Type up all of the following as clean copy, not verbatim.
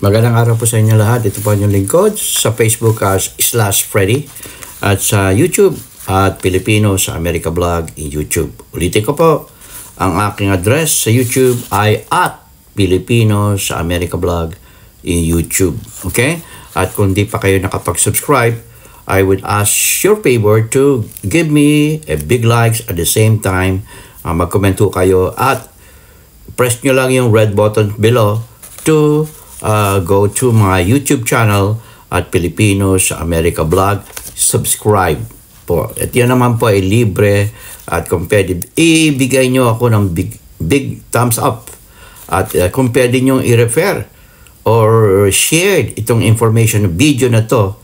Magandang araw po sa inyo lahat. Ito po ang inyong lingkod sa Facebook as /Freddy at sa YouTube at Pilipino sa America Vlog in YouTube. Ulitin ko po, ang aking address sa YouTube ay at Pilipino sa America Vlog in YouTube. Okay? At kung di pa kayo nakapag-subscribe, I would ask your favor to give me a big likes at the same time. Mag-comment kayo at press nyo lang yung red button below to go to my YouTube channel at Pilipino sa America Vlog. Subscribe po. At yan naman po ay libre at kung pwede, ibigay nyo ako ng big thumbs up. At kung pwede nyo i-refer or share itong information, video na to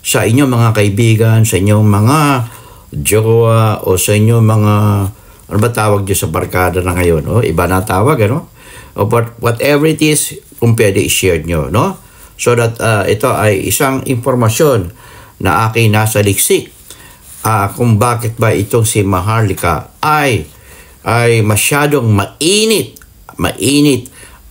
sa inyong mga kaibigan, sa inyong mga jowa o sa inyong mga, ano ba tawag nyo sa barkada na ngayon? Iba na tawag, ano? But whatever it is, kung pwede i-share nyo, no? So that ito ay isang informasyon na aking nasa liksik kung bakit ba itong si Maharlika ay masyadong mainit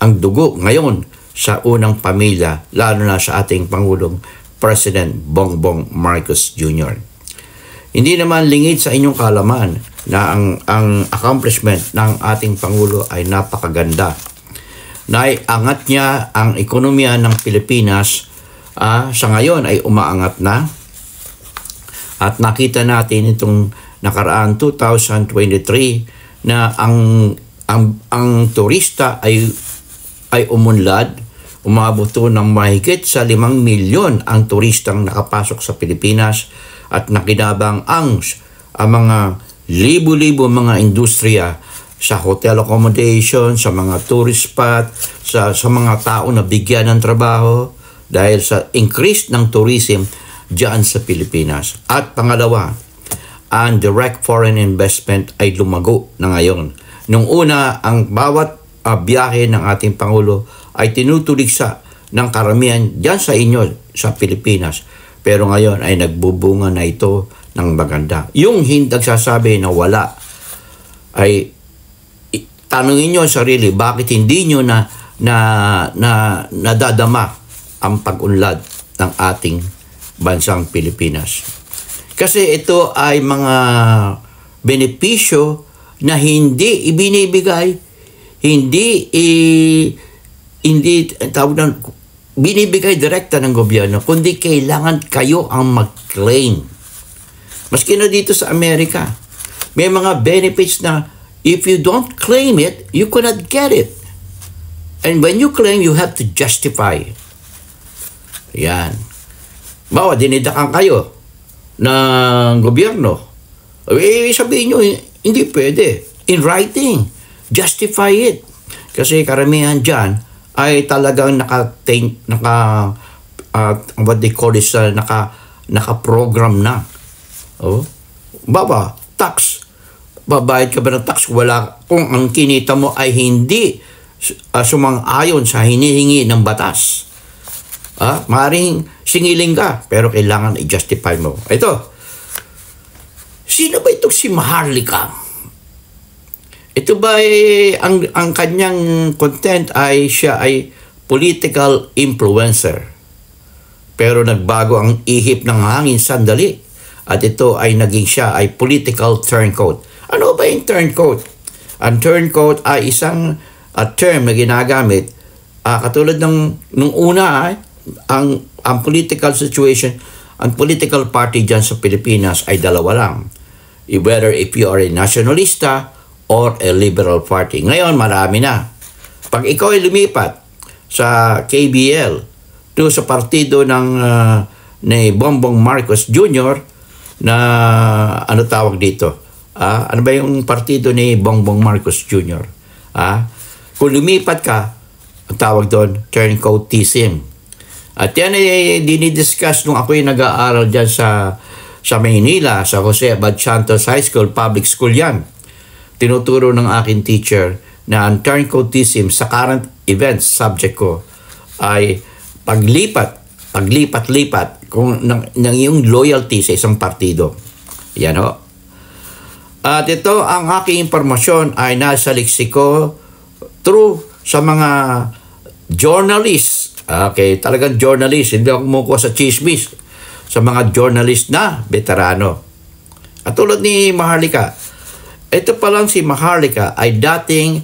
ang dugo ngayon sa unang pamilya, lalo na sa ating Pangulong President Bongbong Marcos Jr. Hindi naman lingid sa inyong kalaman na ang accomplishment ng ating Pangulo ay napakaganda. Naiangat niya ang ekonomiya ng Pilipinas sa ngayon ay umaangat na. At nakita natin itong nakaraan 2023 na ang turista ay umunlad. Umabot ng mahigit sa 5 milyon ang turistang nakapasok sa Pilipinas at nakinabang ang mga libo-libo mga industriya sa hotel accommodation, sa mga tourist spot, sa mga tao na bigyan ng trabaho dahil sa increase ng tourism diyan sa Pilipinas. At pangalawa, ang direct foreign investment ay lumago na ngayon. Nung una, ang bawat biyahe ng ating Pangulo ay tinutuligsa ng karamihan diyan sa inyo sa Pilipinas. Pero ngayon ay nagbubunga na ito ng maganda. Yung hindi nagsasabi na wala ay tanungin nyo ang sarili, bakit hindi nyo nadadama ang pag-unlad ng ating bansang Pilipinas? Kasi ito ay mga benepisyo na hindi ibinibigay, hindi binibigay direkta ng gobyerno, kundi kailangan kayo ang mag-claim. Maski na dito sa Amerika, may mga benefits na if you don't claim it, you cannot get it. And when you claim, you have to justify. Yan. Bawa, dinidakan kayo ng gobyerno. Sabihin nyo, hindi pwede. In writing, justify it. Kasi karamihan dyan ay talagang what they call is, naka-program na. Bawa, tax. Babayad ka ba ng tax? Wala. Kung ang kinita mo ay hindi sumang-ayon sa hinihingi ng batas. Maaaring singiling ka, pero kailangan i-justify mo. Ito. Sino ba itong si Maharlika? Ito ba ang kanyang content ay siya ay political influencer. Pero nagbago ang ihip ng hangin sandali. At ito ay naging siya ay political turncoat. Ano ba yung turncoat? Ang turncoat ay isang term na ginagamit katulad nung una ang political situation, ang political party dyan sa Pilipinas ay dalawa lang. Whether if you are a nationalista or a liberal party. Ngayon, marami na. Pag ikaw ay lumipat sa KBL to sa partido ni Bongbong Marcos Jr. na ano tawag dito? Ano ba yung partido ni Bongbong Marcos Jr.? Kung lumipat ka, ang tawag doon, turncoatism. At yan ay dinidiscuss nung ako'y nag-aaral dyan sa Maynila, sa Jose Abad Santos High School, public school yan. Tinuturo ng aking teacher na ang turncoatism sa current events subject ko ay paglipat-lipat kung ng iyong loyalty sa isang partido. Yan ho. At ito, ang aking impormasyon ay nasa liksiko through sa mga journalists Okay, talagang journalist. Hindi ako kumukuha sa chismis. Sa mga journalist na veterano. At tulad ni Maharlika, ito pa lang si Maharlika ay dating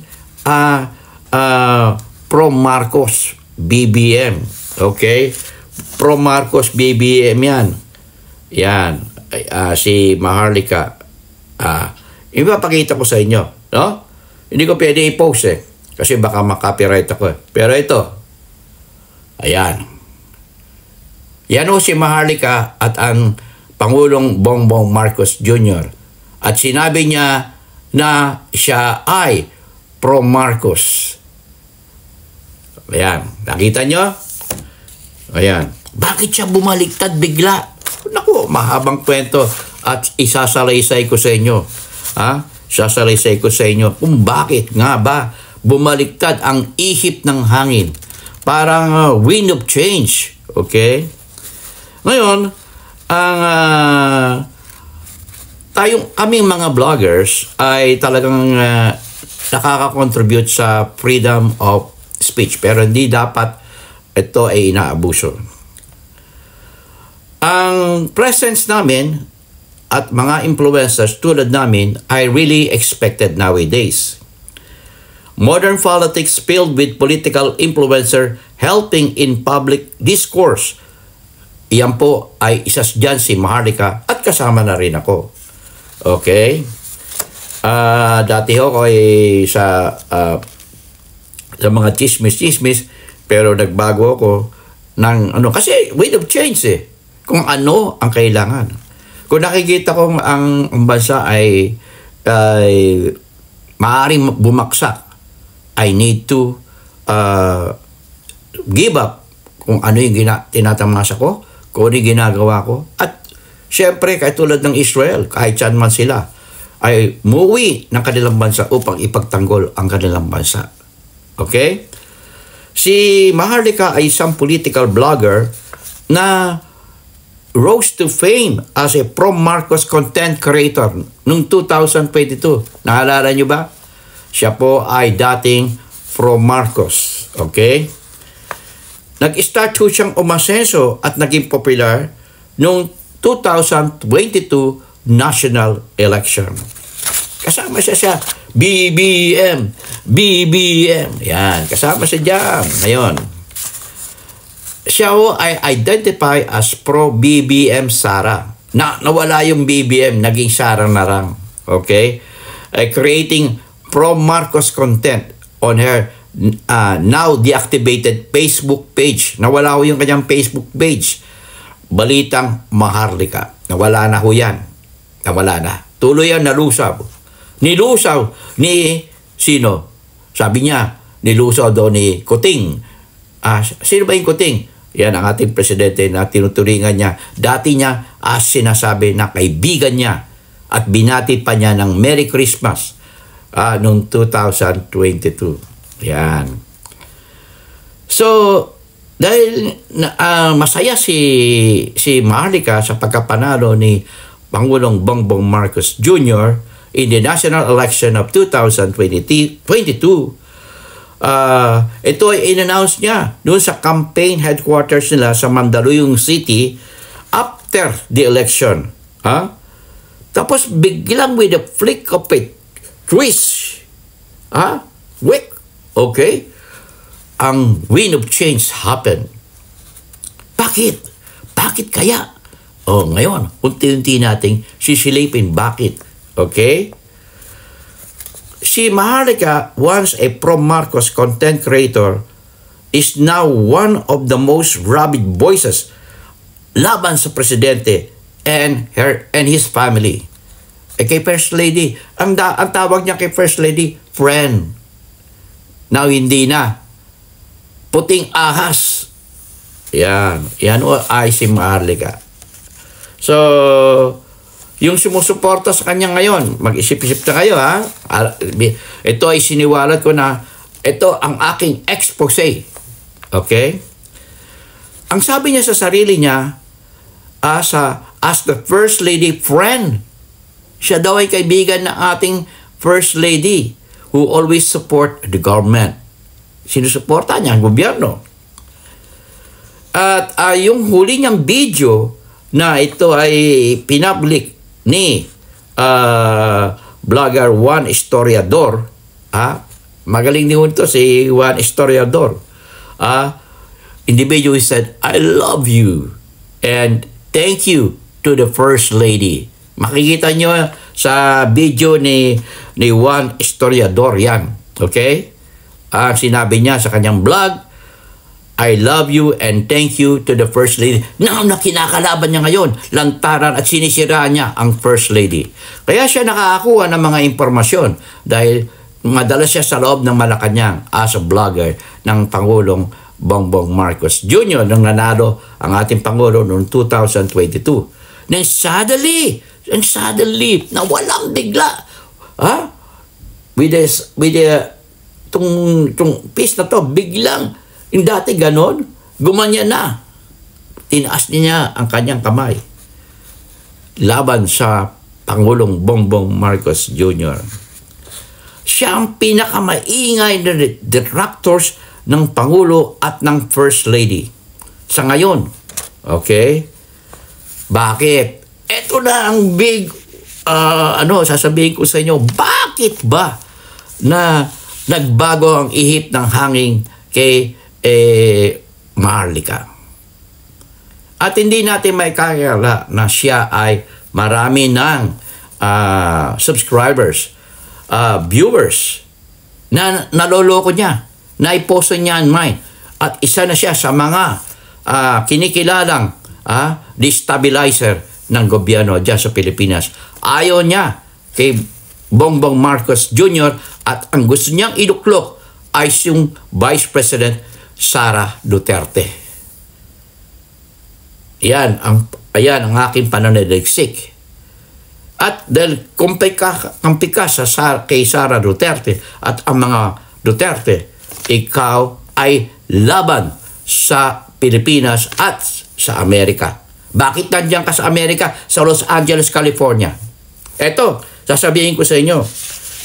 pro-Marcos BBM. Okay? Pro-Marcos BBM yan. Yan. Si Maharlika. Ipapakita ko sa inyo. No? Hindi ko pwede i-post kasi baka makopyright ako Pero ito. Ayan. Yan o si Maharlika at ang Pangulong Bongbong Marcos Jr. At sinabi niya na siya ay pro-Marcos. Ayan. Nakita nyo? Ayan. Bakit siya bumaliktad bigla? Naku, mahabang kwento at isasalaysay ko sa inyo. Sasalaysay ko sa inyo kung bakit nga ba bumaliktad ang ihip ng hangin. Parang wind of change. Okay? Ngayon, kaming mga vloggers ay talagang nakaka-contribute sa freedom of speech. Pero hindi dapat ito ay inaabuso. Ang presence namin at mga influencers tulad namin ay really expected nowadays. Modern politics filled with political influencer helping in public discourse. Iyan po ay isas dyan si Maharlika at kasama na rin ako. Okay? Dati ako ay sa mga chismis, pero nagbago ako ng kasi wind of change kung ano ang kailangan. Kung nakikita kong ang bansa ay maaaring bumaksak, I need to give up kung ano yung tinatamasa ko, kung ano yung ginagawa ko. At syempre, kahit tulad ng Israel, kahit saan man sila, ay muwi ng kanilang bansa upang ipagtanggol ang kanilang bansa. Okay? Si Maharlika ay isang political blogger na rose to fame as a pro-Marcos content creator noong 2022. Naalala nyo ba? Siya po ay dating pro-Marcos. Okay? Nag-start po siyang umasenso at naging popular noong 2022 national election. Kasama siya BBM. Yan, kasama siya dyan. Ngayon, siya ay identify as pro-BBM Sara. Nawala yung BBM, naging Sara na lang. Okay? Creating pro-Marcos content on her now deactivated Facebook page. Nawala ho yung kanyang Facebook page. Balitang Maharlika. Nawala na ho yan. Nawala na. Tuloy yan, nalusaw. Nilusaw ni sino? Sabi niya, nilusaw daw ni Kuting. Sino ba yung Kuting? Yan ang ating presidente na tinuturingan niya. Dati niya sinasabi na kaibigan niya at binati pa niya ng Merry Christmas noong 2022. Yan. So, dahil masaya si Maharlika sa pagkapanalo ni Pangulong Bongbong Marcos Jr. in the national election of 2022, ito ay in-announce niya doon sa campaign headquarters nila sa Mandaluyong City after the election. Tapos biglang with a flick of a twist, okay, ang wind of change happened. Bakit? Bakit kaya? Ngayon, unti-unti nating sisilipin bakit. Okay? Si Maharlika, once a pro-Marcos content creator, is now one of the most rabid voices laban sa presidente and his family. Kay First Lady, ang tawag niya kay First Lady, friend. Now, hindi na. Puting ahas. Yan ay si Maharlika. So, yung sumusuporta sa kanya ngayon, mag-isip-isip na kayo, Ito ay siniwalat ko na ito ang aking expose. Okay? Ang sabi niya sa sarili niya, as the First Lady friend, siya daw ay kaibigan ng ating First Lady who always support the government. Sinusuporta niya ang gobyerno. At yung huli niyang video na ito ay pinablik ni vlogger Juan Historiador, magaling din ito si Juan Historiador. In the video he said, "I love you and thank you to the First Lady." Makikita nyo sa video ni Juan Historiador yan. Okay? Sinabi niya sa kanyang vlog, "I love you and thank you to the First Lady." Na kinakalaban niya ngayon, lantaran at sinisira niya ang First Lady. Kaya siya nakakakuha ng mga impormasyon dahil madalas siya sa loob ng Malacanang as a vlogger ng Pangulong Bongbong Marcos Jr. nang nanalo ang ating Pangulo noong 2022. Nang suddenly, nawalang bigla. With tung piece na to, biglang, yung dati ganon, gumanyan na. Tinaas niya ang kanyang kamay laban sa Pangulong Bongbong Marcos Jr. Siya ang pinakamaingay na detractors ng Pangulo at ng First Lady sa ngayon. Okay? Bakit? Ito na ang big, sasabihin ko sa inyo, bakit ba na nagbago ang ihip ng hangin kay Maharlika? At hindi natin may kakilala na siya ay marami ng subscribers, viewers, na naloloko niya, naiposto niya online. At isa na siya sa mga kinikilalang destabilizer ng gobyerno dyan sa Pilipinas. Ayaw niya kay Bongbong Marcos Jr. at ang gusto niyang iluklok ay yung Vice President Sara Duterte. Ayan ang aking pananaliksik. At dahil kampi ka kay Sara Duterte at ang mga Duterte, ikaw ay laban sa Pilipinas at sa Amerika. Bakit nandiyan ka sa Amerika? Sa Los Angeles, California. Eto, sasabihin ko sa inyo,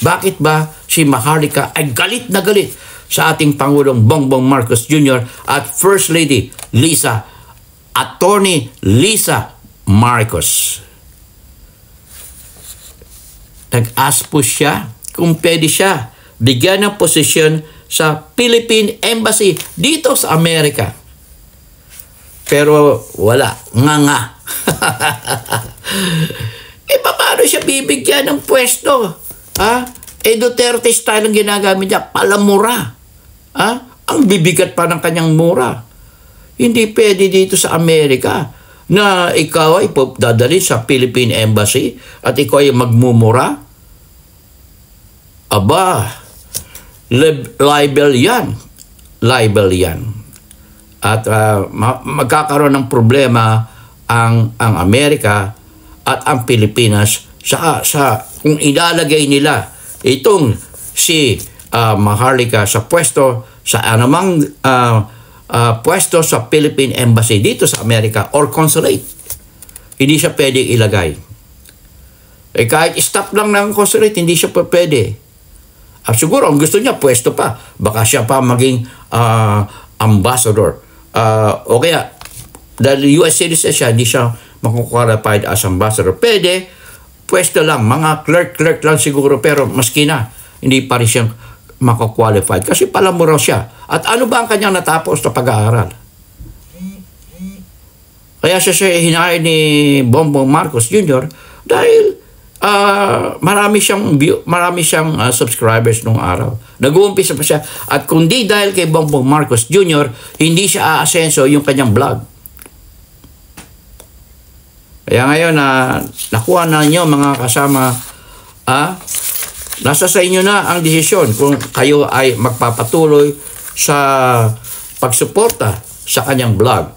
bakit ba si Maharlika ay galit na galit sa ating Pangulong Bongbong Marcos Jr. at First Lady Attorney Lisa Marcos? Nag-ask po siya kung pwede siya bigyan ng posisyon sa Philippine Embassy dito sa Amerika. Pero wala, nga. Paano siya bibigyan ng pwesto? Duterte style ang ginagamit niya, palamura. Ang bibigat pa ng kanyang mura. Hindi pwede dito sa Amerika na ikaw ay dadalhin sa Philippine Embassy at ikaw ay magmumura. Aba, libel yan. At magkakaroon ng problema ang Amerika at ang Pilipinas sa kung ilalagay nila itong si Maharlika sa pwesto sa anumang pwesto sa Philippine Embassy dito sa Amerika or consulate. Hindi siya pwede ilagay. Kahit stop lang ng consulate, hindi siya pwede. Siguro ang gusto niya pwesto pa. Baka siya pa maging ambassador. O kaya, dahil US citizen siya, hindi siya makukwalified as ambassador. Pwede, pwesto lang, mga clerk lang siguro, pero maski na, hindi pa rin siyang makakwalified. Kasi palamura siya. At ano ba ang kanyang natapos na pag-aaral? Kaya siya hinahay ni Bongbong Marcos Jr. dahil marami siyang subscribers nung araw. Nag-uumpisa pa siya. At kundi dahil kay Bongbong Marcos Jr., hindi siya aasenso yung kanyang vlog. Kaya ngayon, nakuha na niyo mga kasama, nasa sa inyo na ang desisyon kung kayo ay magpapatuloy sa pagsuporta sa kanyang vlog.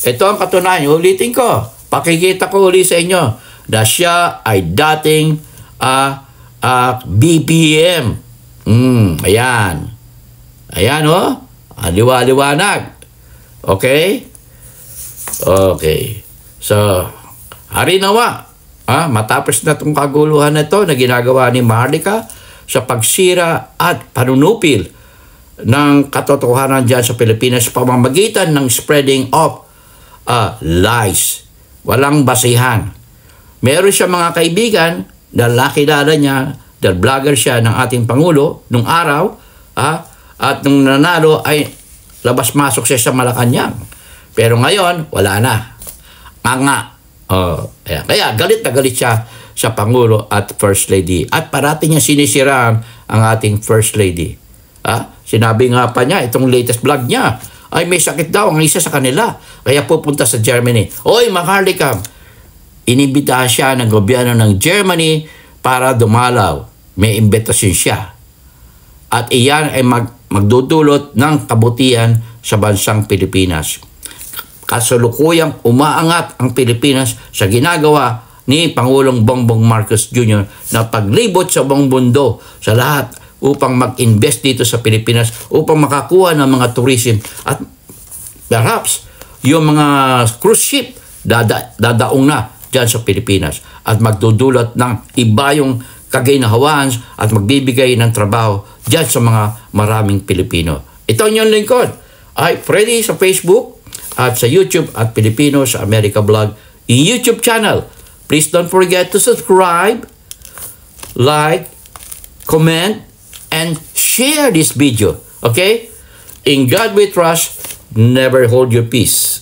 Ito ang katunayan. Ulitin ko. Pakikita ko ulit sa inyo na siya ay dating BBM. Ayan. Ayan, liwanag. Okay? Okay. So, hari nawa. Matapos na itong kaguluhan na ito na ginagawa ni Maharlika sa pagsira at panunupil ng katotohanan dyan sa Pilipinas sa pamamagitan ng spreading of lies. Walang basihan. Meron siya mga kaibigan dahil nakilala niya, dahil vlogger siya ng ating Pangulo nung araw, at nung nanalo ay labas-masok siya sa Malacanang. Pero ngayon, wala na. Kaya galit na galit siya sa Pangulo at First Lady. At parati niya sinisiraan ang ating First Lady. Sinabi nga pa niya, itong latest vlog niya, ay may sakit daw ang isa sa kanila. Kaya pupunta sa Germany. Oy, Maharlikam! Inibitahan siya ng gobyerno ng Germany para dumalaw. May imbitasyon siya. At iyan ay magdudulot ng kabutihan sa bansang Pilipinas. Kasalukuyang umaangat ang Pilipinas sa ginagawa ni Pangulong Bongbong Marcos Jr. na paglibot sa buong mundo sa lahat upang mag-invest dito sa Pilipinas upang makakuha ng mga tourism at perhaps yung mga cruise ship dadaong na dyan sa Pilipinas at magdudulot ng iba yung kaginahawan at magbibigay ng trabaho dyan sa mga maraming Pilipino. Ito yung lingkod ay Freddy sa Facebook at sa YouTube at Pilipino sa America Blog YouTube channel. Please don't forget to subscribe, like, comment, and share this video. Okay? In God we trust, never hold your peace.